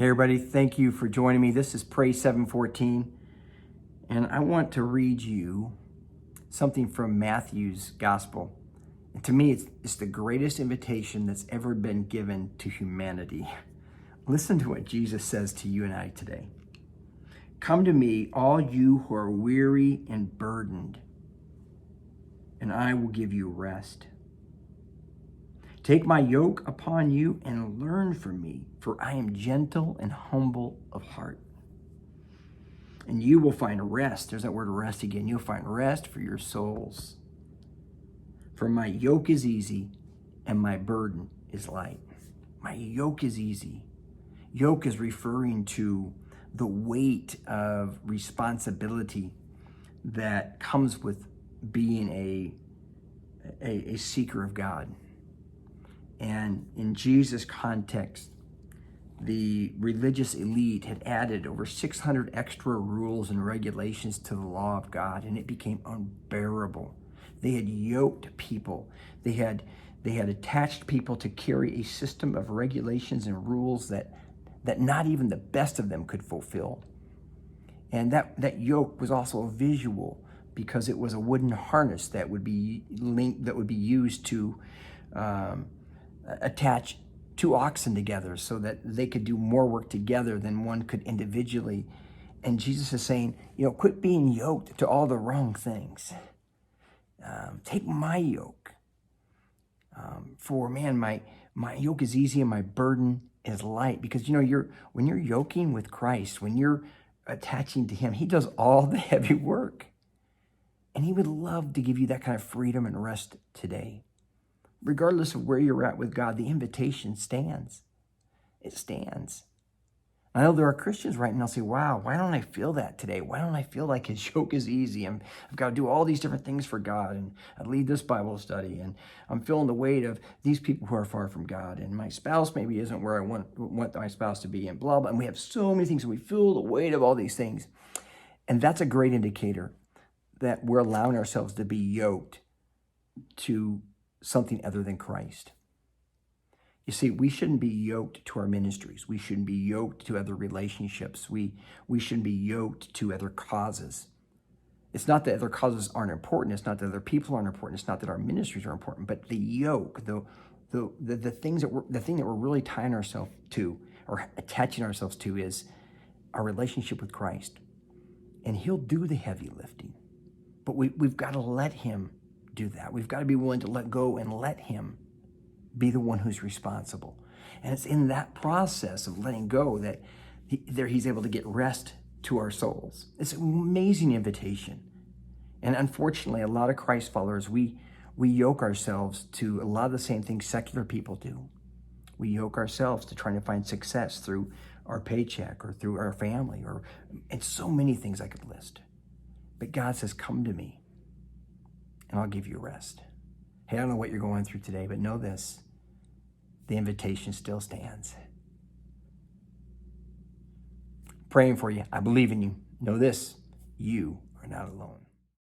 Hey everybody, thank you for joining me. This is Pray 714, and I want to read you something from Matthew's Gospel. And to me, it's the greatest invitation that's ever been given to humanity. Listen to what Jesus says to you and I today. Come to me, all you who are weary and burdened, and I will give you rest. Take my yoke upon you and learn from me, for I am gentle and humble of heart. And you will find rest. There's that word rest again. You'll find rest for your souls. For my yoke is easy and my burden is light. My yoke is easy. Yoke is referring to the weight of responsibility that comes with being a seeker of God. And in Jesus' context, the religious elite had added over 600 extra rules and regulations to the law of God, and it became unbearable. They had yoked people. They had attached people to carry a system of regulations and rules that not even the best of them could fulfill. And that yoke was also a visual, because it was a wooden harness that would be used to attach two oxen together so that they could do more work together than one could individually. And Jesus is saying, quit being yoked to all the wrong things. Take my yoke. For man, my yoke is easy and my burden is light. Because when you're yoking with Christ, when you're attaching to him, he does all the heavy work. And he would love to give you that kind of freedom and rest today. Regardless of where you're at with God, the invitation stands. It stands. I know there are Christians right now say, wow, why don't I feel that today? Why don't I feel like his yoke is easy? I've got to do all these different things for God, and I lead this Bible study, and I'm feeling the weight of these people who are far from God, and my spouse maybe isn't where I want my spouse to be, and blah, blah. And we have so many things, and we feel the weight of all these things. And that's a great indicator that we're allowing ourselves to be yoked to something other than Christ. You see, we shouldn't be yoked to our ministries. We shouldn't be yoked to other relationships. We shouldn't be yoked to other causes. It's not that other causes aren't important. It's not that other people aren't important. It's not that our ministries are important. But the yoke, the thing that we're really tying ourselves to or attaching ourselves to is our relationship with Christ. And he'll do the heavy lifting. But we've got to let him do that. We've got to be willing to let go and let him be the one who's responsible. And it's in that process of letting go that he's able to get rest to our souls. It's an amazing invitation. And unfortunately, a lot of Christ followers, we yoke ourselves to a lot of the same things secular people do. We yoke ourselves to trying to find success through our paycheck or through our family, and so many things I could list. But God says, come to me, and I'll give you rest. Hey, I don't know what you're going through today, but know this. The invitation still stands. Praying for you. I believe in you. Know this. You are not alone.